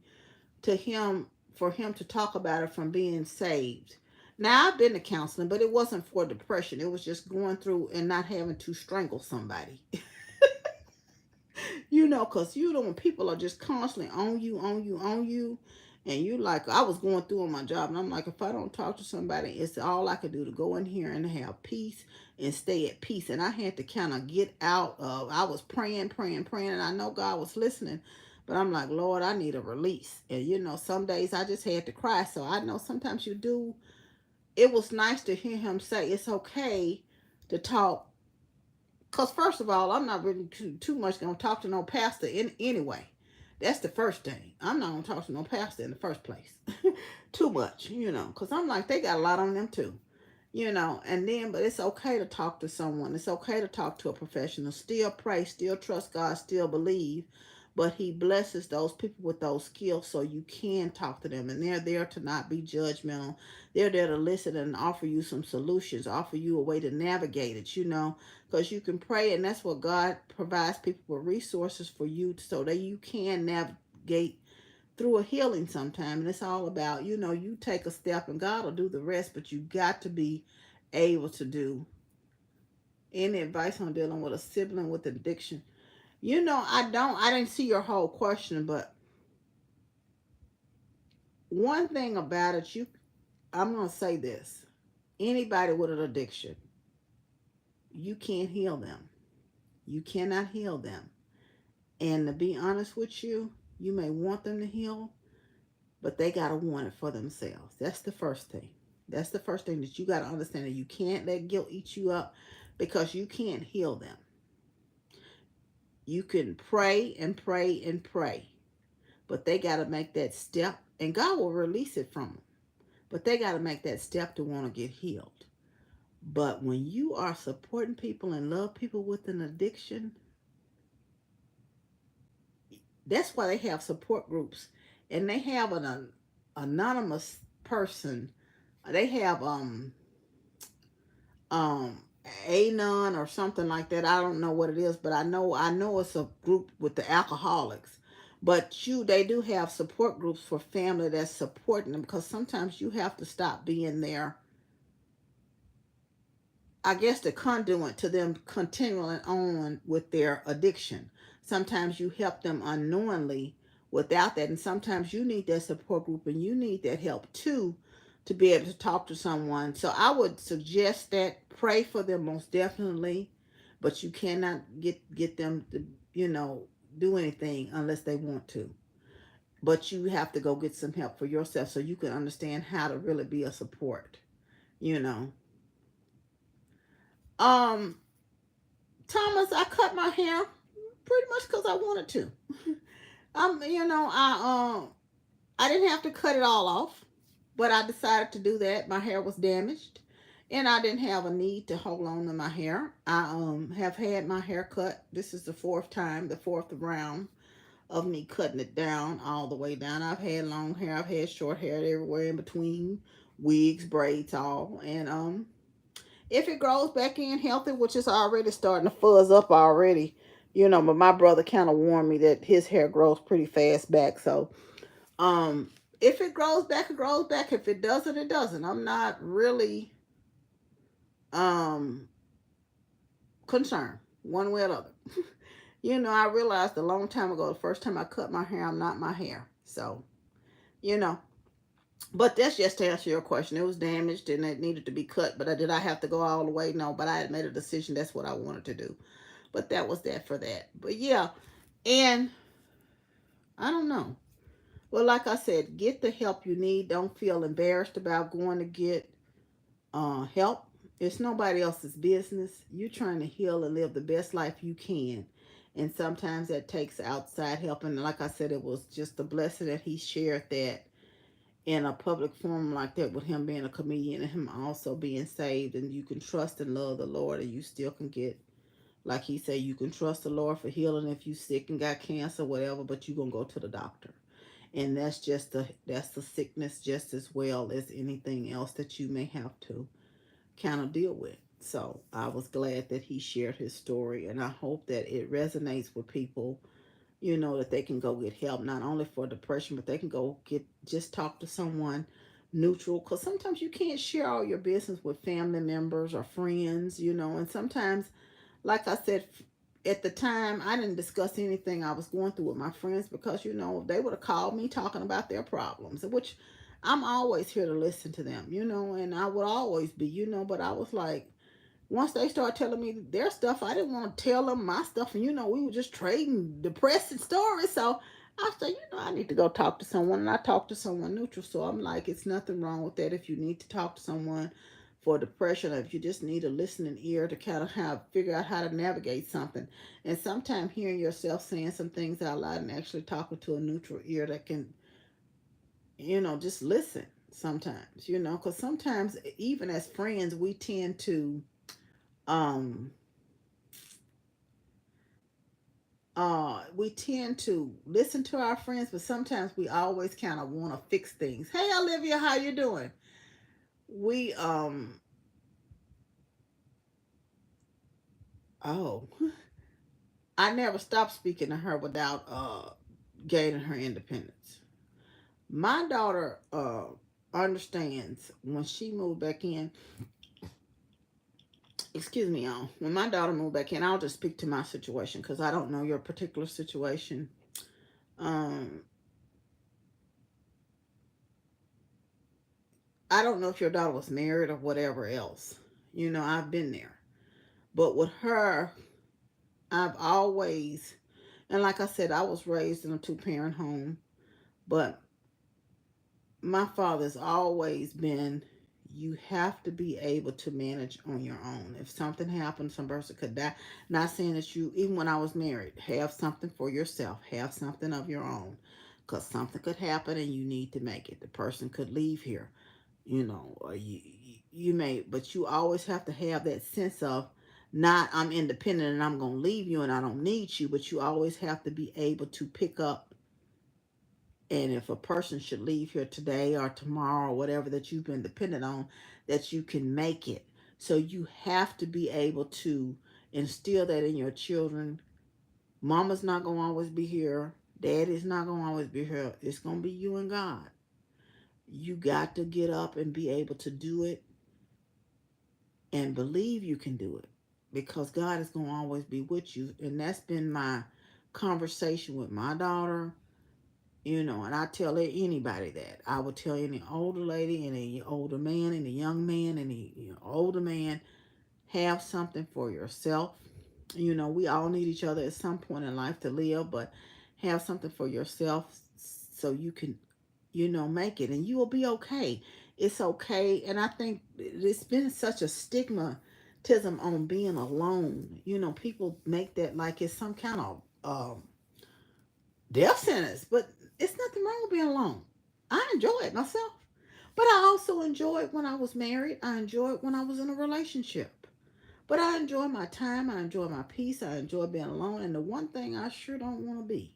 to him for him to talk about it from being saved. Now I've been to counseling, but it wasn't for depression. It was just going through and not having to strangle somebody. Because when people are just constantly on you, on you, on you, and you like, I was going through on my job, and I'm like, if I don't talk to somebody, it's all I could do to go in here and have peace and stay at peace. And I had to kind of get out of, I was praying, praying, praying, and I know God was listening, but I'm like, Lord, I need a release. And some days I just had to cry. So I know sometimes you do. It was nice to hear him say it's okay to talk. Because first of all, I'm not really too much going to talk to no pastor anyway. That's the first thing. I'm not going to talk to no pastor in the first place. Too much, because I'm like, they got a lot on them too. And then, but it's okay to talk to someone. It's okay to talk to a professional. Still pray, still trust God, still believe. But he blesses those people with those skills so you can talk to them. And they're there to not be judgmental. They're there to listen and offer you some solutions, offer you a way to navigate it, because you can pray, and that's what God provides people with resources for you so that you can navigate through a healing sometime. And it's all about, you take a step and God will do the rest, but you got to be able to do. Any advice on dealing with a sibling with addiction? I didn't see your whole question, but one thing about it, I'm going to say this. Anybody with an addiction, you can't heal them. You cannot heal them. And to be honest with you, you may want them to heal, but they got to want it for themselves. That's the first thing. That's the first thing that you got to understand, that you can't let guilt eat you up because you can't heal them. You can pray and pray and pray, but they got to make that step, and God will release it from them. But they got to make that step to want to get healed. But when you are supporting people and love people with an addiction, that's why they have support groups, and they have an anonymous person. They have um Anon or something like that. I don't know what it is, but I know it's a group with the alcoholics. But they do have support groups for family that's supporting them, because sometimes you have to stop being there, I guess, the conduit to them continuing on with their addiction. Sometimes you help them unknowingly without that, and sometimes you need that support group and you need that help too, to be able to talk to someone. So I would suggest that, pray for them most definitely, but you cannot get them to, do anything unless they want to. But you have to go get some help for yourself so you can understand how to really be a support, you know. Um Thomas, I cut my hair pretty much because I wanted to. I didn't have to cut it all off, but I decided to do that. My hair was damaged, and I didn't have a need to hold on to my hair. I have had my hair cut. This is the fourth time, the fourth round of me cutting it down all the way down. I've had long hair, I've had short hair, everywhere in between, wigs, braids, all, and if it grows back in healthy, which is already starting to fuzz up already, but my brother kind of warned me that his hair grows pretty fast back. So, if it grows back, it grows back. If it doesn't, it doesn't. I'm not really um concerned one way or the other. I realized a long time ago, the first time I cut my hair, I'm not my hair. So, you know, but that's just to answer your question. It was damaged and it needed to be cut. But did I have to go all the way? No, but I had made a decision. That's what I wanted to do. But that was that for that. But yeah, and I don't know. Well, like I said, get the help you need. Don't feel embarrassed about going to get help. It's nobody else's business. You're trying to heal and live the best life you can. And sometimes that takes outside help. And like I said, it was just a blessing that he shared that in a public forum like that, with him being a comedian and him also being saved. And you can trust and love the Lord, and you still can get, like he said, you can trust the Lord for healing if you sick and got cancer, whatever, but you're going to go to the doctor. And that's the sickness just as well as anything else that you may have to kind of deal with. So I was glad that he shared his story, and I hope that it resonates with people, that they can go get help, not only for depression, but they can go just talk to someone neutral, because sometimes you can't share all your business with family members or friends, and sometimes, like I said, at the time, I didn't discuss anything I was going through with my friends, because, they would have called me talking about their problems, which I'm always here to listen to them, and I would always be, but I was like, once they start telling me their stuff, I didn't want to tell them my stuff. And, we were just trading depressing stories. So I said, I need to go talk to someone. And I talked to someone neutral. So I'm like, it's nothing wrong with that. If you need to talk to someone for depression, or if you just need a listening ear to kind of figure out how to navigate something. And sometimes hearing yourself saying some things out loud and actually talking to a neutral ear that can, just listen sometimes, because sometimes even as friends, um we tend to listen to our friends, but sometimes we always kind of want to fix things. Hey, Olivia, how you doing? We oh, I never stopped speaking to her without gaining her independence. My daughter understands when she moved back in. Excuse me, y'all. When my daughter moved back in, I'll just speak to my situation because I don't know your particular situation. um I don't know if your daughter was married or whatever else. I've been there. But with her, I've always, and like I said, I was raised in a two-parent home, but my father's always been, you have to be able to manage on your own. If something happens, some person could die. Not saying that you, even when I was married, have something for yourself, have something of your own, because something could happen and you need to make it. The person could leave here, or you may, but you always have to have that sense of, not I'm independent and I'm going to leave you and I don't need you, but you always have to be able to pick up And if a person should leave here today or tomorrow or whatever that you've been dependent on, that you can make it. So you have to be able to instill that in your children. Mama's not going to always be here. Daddy's not going to always be here. It's going to be you and God. You got to get up and be able to do it and believe you can do it, because God is going to always be with you. And that's been my conversation with my daughter, and I tell anybody that. I would tell any older lady, any older man, any young man, any older man, have something for yourself. We all need each other at some point in life to live, but have something for yourself so you can, make it, and you will be okay. It's okay. And I think it's been such a stigmatism on being alone. People make that like it's some kind of death sentence, but it's nothing wrong with being alone. I enjoy it myself, but I also enjoy it when I was married. I enjoy it when I was in a relationship. But I enjoy my time. I enjoy my peace. I enjoy being alone. And the one thing I sure don't want to be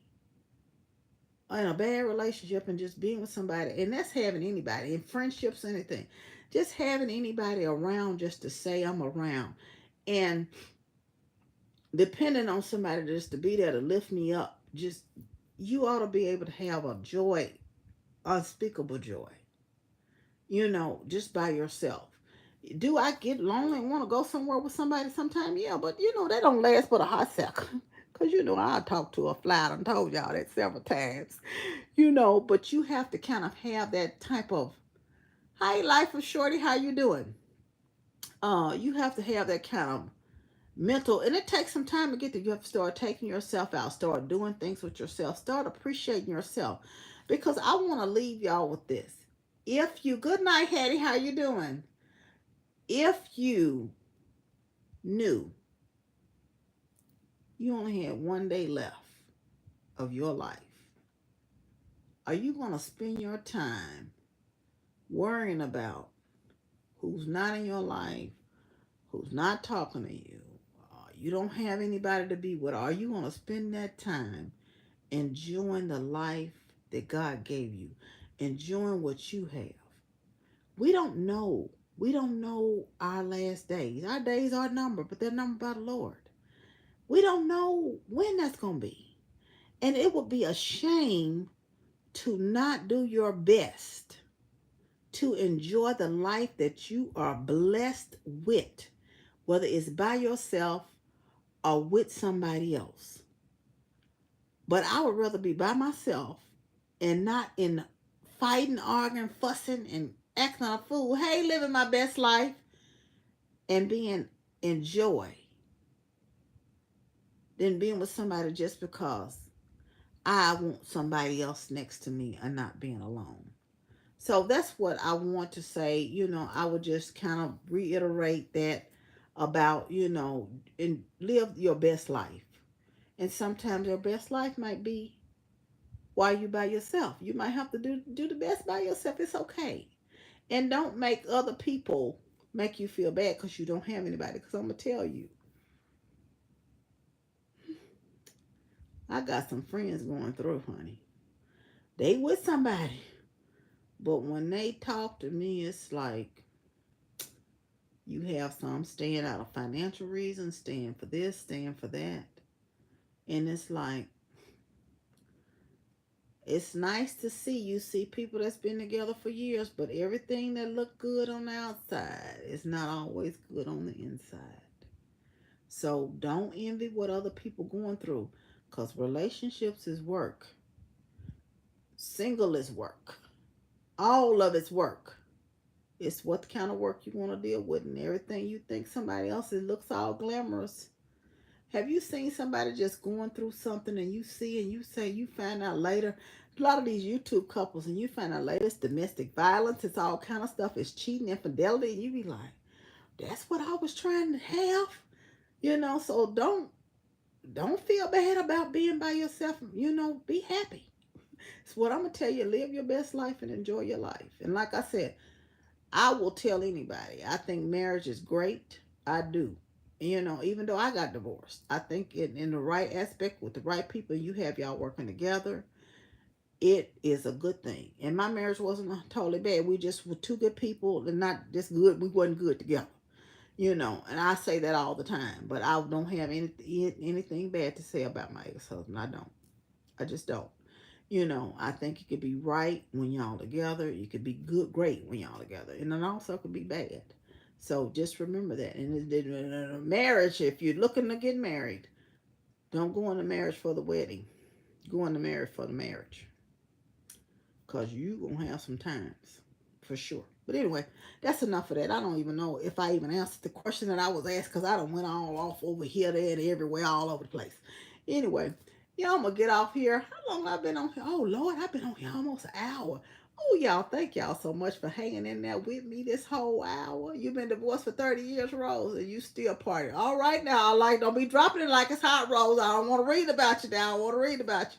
in a bad relationship and just being with somebody, and that's having anybody in friendships, anything, just having anybody around just to say I'm around, and depending on somebody just to be there to lift me up. Just, you ought to be able to have a joy, unspeakable joy, just by yourself. Do I get lonely and want to go somewhere with somebody sometime? Yeah, but they don't last but a hot second. Because I talk to a fly. I told y'all that several times. But you have to kind of have that type of, hi, life of shorty, how you doing? You have to have that kind of mental, and it takes some time to get there. You have to start taking yourself out, start doing things with yourself, start appreciating yourself. Because I want to leave y'all with this. Good night, Hattie, how you doing? If you knew you only had one day left of your life, are you going to spend your time worrying about who's not in your life, who's not talking to you, you don't have anybody to be with? Are you going to spend that time enjoying the life that God gave you, enjoying what you have? We don't know. We don't know our last days. Our days are numbered, but they're numbered by the Lord. We don't know when that's going to be. And it would be a shame to not do your best to enjoy the life that you are blessed with, whether it's by yourself or with somebody else. But I would rather be by myself and not in fighting, arguing, fussing, and acting like a fool. Hey, living my best life and being in joy than being with somebody just because I want somebody else next to me and not being alone. So that's what I want to say. I would just kind of reiterate that about, and live your best life. And sometimes your best life might be while you by yourself. You might have to do the best by yourself. It's okay. And don't make other people make you feel bad because you don't have anybody. Because I'm going to tell you, I got some friends going through, honey. They with somebody. But when they talk to me, it's like, you have some staying out of financial reasons, staying for this, staying for that. And it's like, it's nice to see people that's been together for years, but everything that look good on the outside is not always good on the inside. So don't envy what other people going through, because relationships is work. Single is work. All of it's work. It's what kind of work you want to deal with, and everything you think somebody else, it looks all glamorous. Have you seen somebody just going through something and you see and you say, you find out later, a lot of these YouTube couples, and you find out later it's domestic violence, it's all kind of stuff, it's cheating, infidelity, and you be like, that's what I was trying to have? So don't feel bad about being by yourself. Be happy. It's what I'm going to tell you. Live your best life and enjoy your life. And like I said, I will tell anybody, I think marriage is great. I do. Even though I got divorced, I think in the right aspect with the right people, you have y'all working together. it is a good thing. And my marriage wasn't totally bad. We just were two good people and not just good. We wasn't good together, you know. And I say that all the time, but I don't have anything bad to say about my ex-husband. I don't. I just don't. You know, I think you could be right when y'all together. You could be good, great when y'all together, and it also could be bad. So just remember that. And in a marriage, if you're looking to get married, don't go into marriage for the wedding. Go into marriage for the marriage, cause you gonna have some times, for sure. But anyway, that's enough of that. I don't even know if I even answered the question that I was asked, cause I done went all off over here, there, and everywhere, all over the place. Anyway, yeah, I'm gonna get off here. How long I've been on here? Oh Lord, I've been on here almost an hour. Oh y'all, thank y'all so much for hanging in there with me this whole hour. You've been divorced for 30 years, Rose, and you still party. All right now, like don't be dropping it like it's hot, Rose. I don't want to read about you now. I don't want to read about you.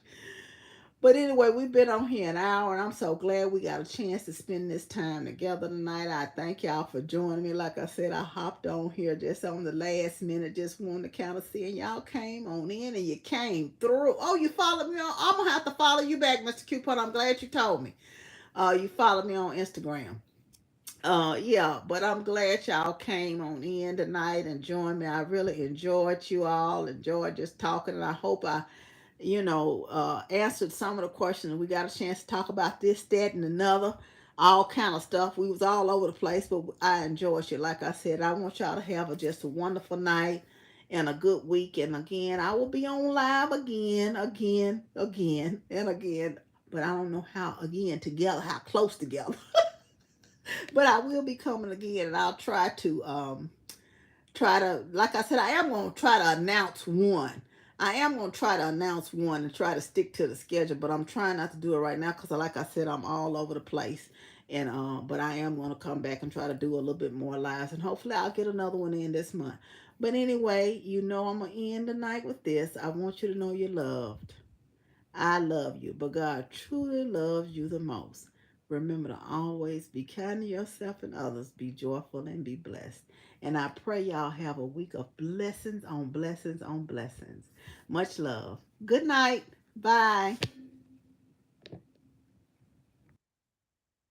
But anyway, we've been on here an hour, and I'm so glad we got a chance to spend this time together tonight. I thank y'all for joining me. Like I said, I hopped on here just on the last minute, just wanted to kind of see, and y'all came on in and you came through. Oh, you followed me on? I'm gonna have to follow you back, Mr. Coupon. I'm glad you told me. You followed me on Instagram. Yeah, but I'm glad y'all came on in tonight and joined me. I really enjoyed you all, enjoyed just talking, and I hope I answered some of the questions. We got a chance to talk about this, that, and another, all kind of stuff. We was all over the place, but I enjoyed you. Like I said, I want y'all to have just a wonderful night and a good week. And again, I will be on live and again. But I don't know how again together, how close together. But I will be coming again, and I'll try to, like I said, I am going to try to announce one. I am going to try to announce one and try to stick to the schedule, but I'm trying not to do it right now because, like I said, I'm all over the place. And but I am going to come back and try to do a little bit more lives, and hopefully I'll get another one in this month. But anyway, I'm going to end the night with this. I want you to know you're loved. I love you, but God truly loves you the most. Remember to always be kind to yourself and others, be joyful and be blessed. And I pray y'all have a week of blessings on blessings on blessings. Much love. Good night. Bye.